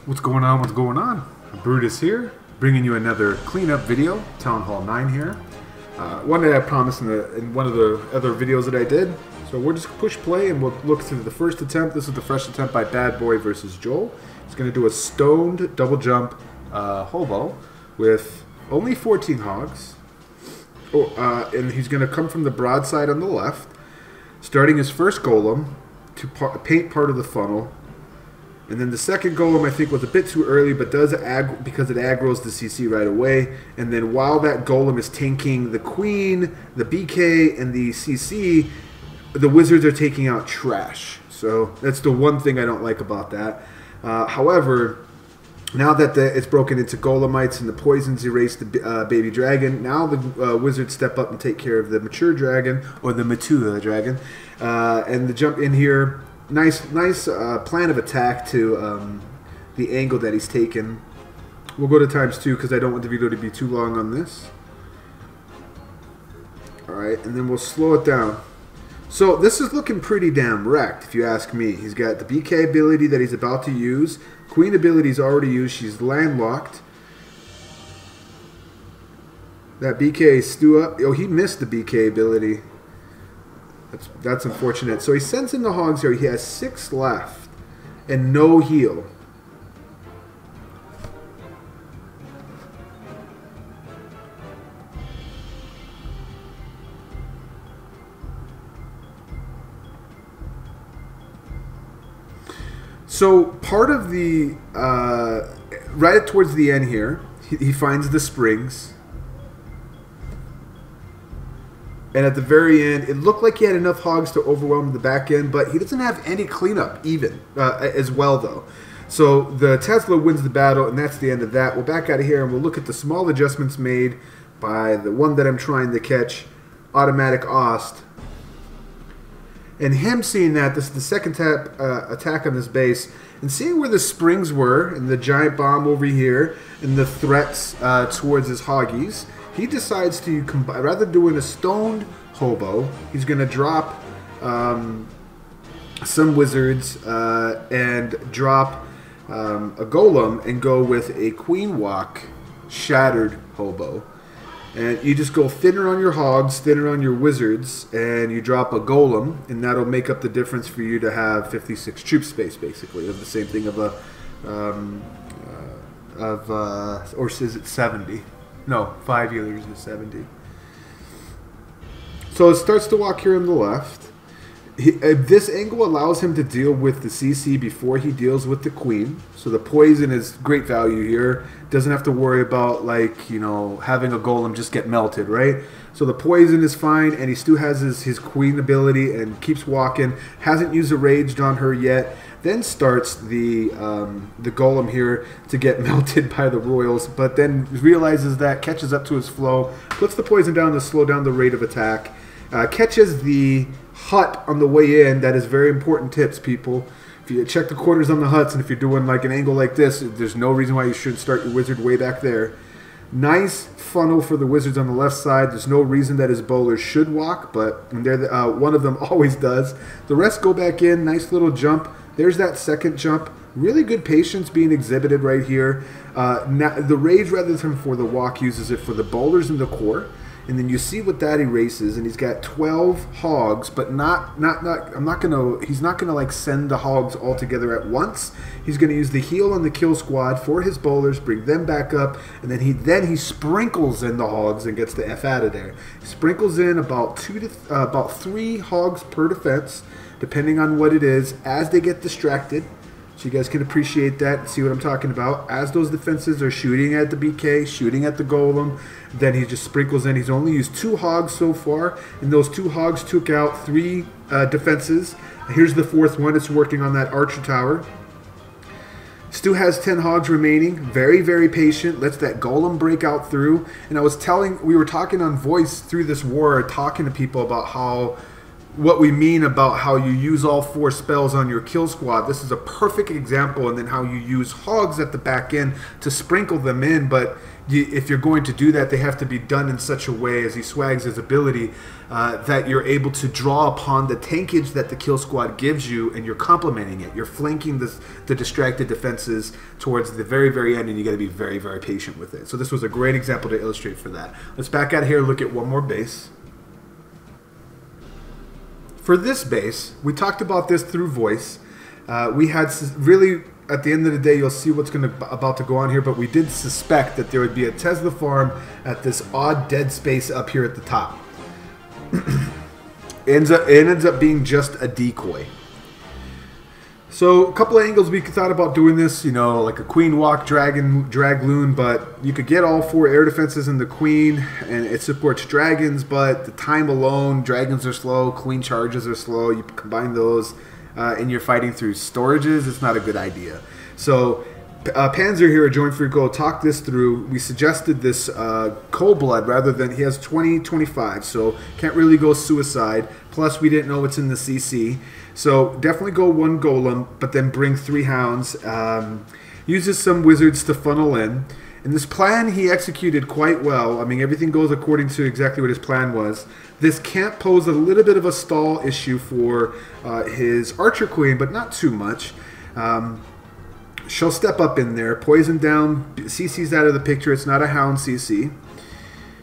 What's going on? What's going on? Brutus here, bringing you another cleanup video, Town Hall 9 here. One that I promised in one of the other videos that I did. So we'll just push play and we'll look through the first attempt. This is the fresh attempt by Bad Boy versus Joel. He's going to do a stoned double jump hobo with only 14 hogs. And he's going to come from the broadside on the left, starting his first golem to paint part of the funnel. And then the second golem, I think, was a bit too early, but does because it aggroes the CC right away. And then while that golem is tanking the queen, the BK, and the CC, the wizards are taking out trash. So that's the one thing I don't like about that. However, now that it's broken into golemites and the poisons erase the baby dragon, now the wizards step up and take care of the mature dragon, or the mature dragon. And the jump in here, nice plan of attack to the angle that he's taken. We'll go to ×2 because I don't want the video to be too long on this. Alright, and then we'll slow it down. So this is looking pretty damn wrecked, if you ask me. He's got the BK ability that he's about to use. Queen ability is already used. She's landlocked. That BK stew up. Oh, he missed the BK ability. That's unfortunate. So he sends in the hogs here. He has 6 left and no heal. So part of the right towards the end here, he finds the springs. And at the very end, it looked like he had enough hogs to overwhelm the back end, but he doesn't have any cleanup even as well, though. So the Tesla wins the battle, and that's the end of that. We'll back out of here, and we'll look at the small adjustments made by the one that I'm trying to catch, Automatic Ost. And him seeing that, this is the second attack on this base, and seeing where the springs were, and the giant bomb over here, and the threats towards his hoggies, he decides to combine, rather than doing a stoned hobo, he's going to drop some wizards and drop a golem and go with a queen walk shattered hobo. And you just go thinner on your hogs, thinner on your wizards, and you drop a golem, and that'll make up the difference for you to have 56 troop space, basically. Of the same thing of a, or is it 70? No, 5 healers is 70. So it starts to walk here on the left. This angle allows him to deal with the CC before he deals with the queen. So the poison is great value here. Doesn't have to worry about, like, you know, having a golem just get melted, right? So the poison is fine, and he still has his queen ability and keeps walking. Hasn't used a raged on her yet. Then starts the golem here to get melted by the royals, but then realizes that, catches up to his flow, puts the poison down to slow down the rate of attack, catches the hut on the way in. That is very important tips, people. If you check the quarters on the huts, and if you're doing like an angle like this, there's no reason why you shouldn't start your wizard way back there. Nice funnel for the wizards on the left side. There's no reason that his bowlers should walk, but one of them always does. The rest go back in. Nice little jump. There's that second jump. Really good patience being exhibited right here. Now, the rage, rather than for the walk, uses it for the bowlers and the core. And then you see what that erases, and he's got 12 hogs, but he's not gonna like send the hogs all together at once. He's gonna use the heal on the kill squad for his bowlers, bring them back up, and then he sprinkles in the hogs and gets the F out of there. He sprinkles in about 3 hogs per defense, depending on what it is, as they get distracted. So you guys can appreciate that and see what I'm talking about. As those defenses are shooting at the BK, shooting at the golem, then he just sprinkles in. He's only used 2 hogs so far, and those 2 hogs took out 3 defenses. Here's the 4th one. It's working on that archer tower. Stu has 10 hogs remaining. Very, very patient. Lets that golem break out through. And we were talking on voice through this war, talking to people about how what we mean about how you use all 4 spells on your kill squad. This is a perfect example, and then how you use hogs at the back end to sprinkle them in, but if you're going to do that, they have to be done in such a way, as he swags his ability, that you're able to draw upon the tankage that the kill squad gives you, and you're complementing it. You're flanking the distracted defenses towards the very, very end, and you got to be very, very patient with it. So this was a great example to illustrate for that. Let's back out here and look at one more base. For this base, we talked about this through voice. We had really, at the end of the day, you'll see what's about to go on here, but we did suspect that there would be a Tesla farm at this odd dead space up here at the top. It ends up being just a decoy. So a couple of angles we thought about doing this, you know, like a queen walk, drag loon, but you could get all 4 air defenses in the queen, and it supports dragons, but the time alone, dragons are slow, queen charges are slow. You combine those, and you're fighting through storages, it's not a good idea. So Panzer here at Join Free Go talked this through. We suggested this cold blood rather than, he has 20-25, so can't really go suicide. Plus we didn't know what's in the CC. So definitely go 1 golem, but then bring 3 hounds. Uses some wizards to funnel in. And this plan he executed quite well. I mean, everything goes according to exactly what his plan was. This can't pose a little bit of a stall issue for his archer queen, but not too much. She'll step up in there, poison down, CC's out of the picture. It's not a hound CC.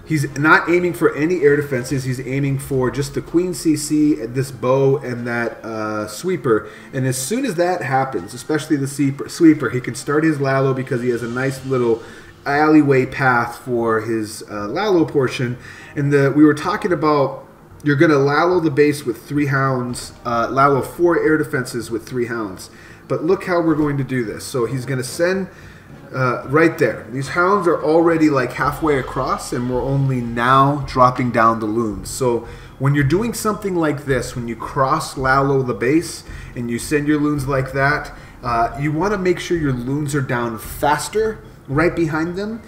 He's not aiming for any air defenses. He's aiming for just the queen CC, this bow, and that sweeper. And as soon as that happens, especially the sweeper, he can start his Lalo because he has a nice little alleyway path for his Lalo portion. And we were talking about, you're going to Lalo the base with 3 hounds, Lalo 4 air defenses with 3 hounds. But look how we're going to do this. So he's going to send right there. These hounds are already like halfway across, and we're only now dropping down the loons. So when you're doing something like this, when you cross Lalo the base and you send your loons like that, you want to make sure your loons are down faster right behind them,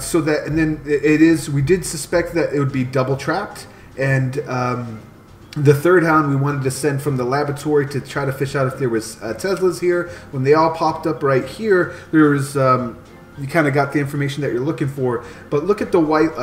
so that, and then we did suspect that it would be double trapped, and the 3rd hound we wanted to send from the laboratory to try to fish out if there was Teslas here. When they all popped up right here, there was you kind of got the information that you're looking for. But look at the white,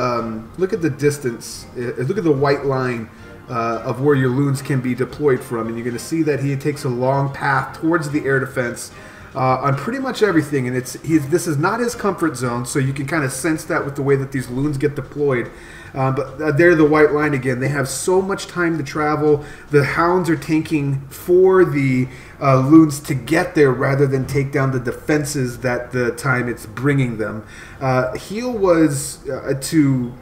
look at the distance, look at the white line of where your loons can be deployed from, and you're going to see that he takes a long path towards the air defense on pretty much everything, and this is not his comfort zone, so you can kind of sense that with the way that these loons get deployed. But they're the white line again. They have so much time to travel. The hounds are tanking for the loons to get there rather than take down the defenses that the time it's bringing them. Heal was to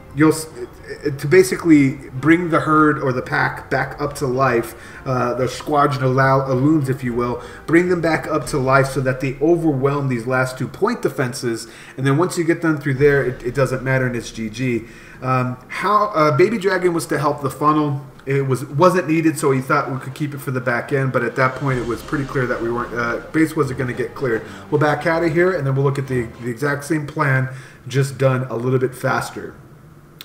basically bring the herd or the pack back up to life, the squadron of loons, if you will, bring them back up to life so that they overwhelm these last 2 point defenses. And then once you get them through there, it doesn't matter, and it's GG. Baby Dragon was to help the funnel. It wasn't needed, so he thought we could keep it for the back end, but at that point it was pretty clear that we weren't, base wasn't going to get cleared. We'll back out of here, and then we'll look at the exact same plan, just done a little bit faster.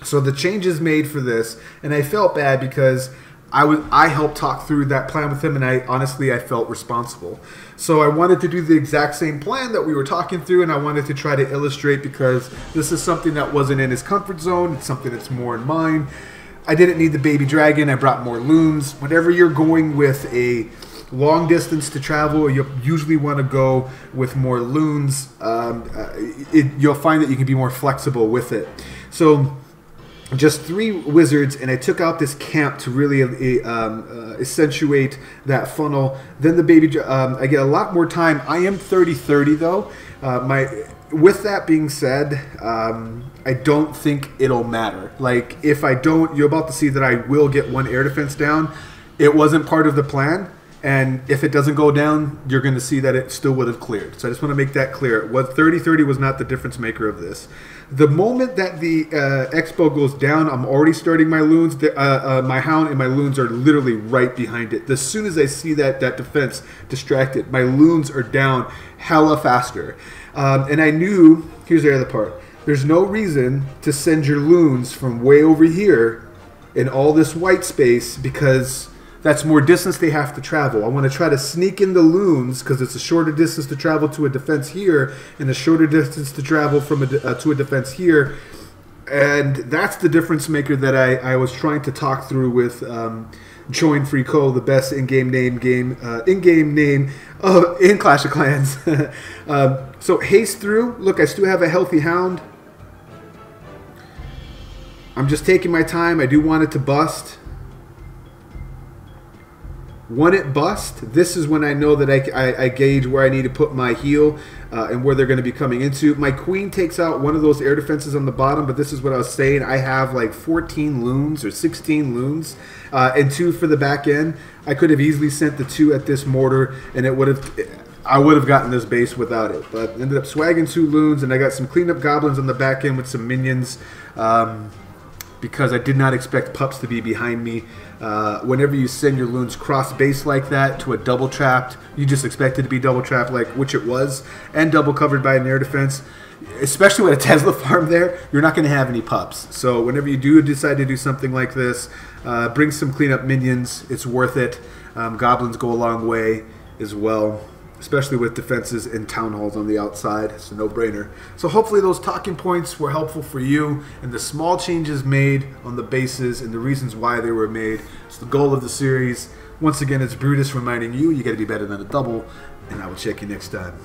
So the changes made for this, and I felt bad because I helped talk through that plan with him, and honestly I felt responsible. So I wanted to do the exact same plan that we were talking through, and I wanted to try to illustrate, because this is something that wasn't in his comfort zone. It's something that's more in mine. I didn't need the baby dragon. I brought more loons. Whenever you're going with a long distance to travel, you usually want to go with more loons. You'll find that you can be more flexible with it. So just 3 wizards, and I took out this camp to really accentuate that funnel. Then the baby, I get a lot more time. I am 30-30 though. With that being said, I don't think it'll matter. Like, if I don't, you're about to see that I will get 1 air defense down. It wasn't part of the plan, and if it doesn't go down, you're going to see that it still would have cleared. So I just want to make that clear. What 30-30 was not the difference maker of this. The moment that the expo goes down, I'm already starting my loons. My hound and my loons are literally right behind it. As soon as I see that defense distracted, my loons are down hella faster. And I knew, here's the other part, there's no reason to send your loons from way over here in all this white space, because that's more distance they have to travel. I want to try to sneak in the loons because it's a shorter distance to travel to a defense here and a shorter distance to travel from to a defense here. And that's the difference maker that I was trying to talk through with Join Free Co, the best in-game name in Clash of Clans. So haste through. Look, I still have a healthy hound. I'm just taking my time. I do want it to bust. When it busts, this is when I know that I gauge where I need to put my heel and where they're going to be coming into. My queen takes out one of those air defenses on the bottom, but this is what I was saying. I have like 14 loons or 16 loons and 2 for the back end. I could have easily sent the 2 at this mortar, and I would have gotten this base without it. But ended up swagging 2 loons, and I got some cleanup goblins on the back end with some minions. Because I did not expect pups to be behind me. Whenever you send your loons cross base like that to a double trapped, you just expect it to be double trapped, like which it was, and double covered by an air defense. Especially with a Tesla farm there, you're not going to have any pups. So whenever you do decide to do something like this, bring some cleanup minions. It's worth it. Goblins go a long way as well, especially with defenses and town halls on the outside. It's a no-brainer. So hopefully those talking points were helpful for you and the small changes made on the bases and the reasons why they were made. It's the goal of the series. Once again, it's Brutus reminding you, you got to be better than a double, and I will check you next time.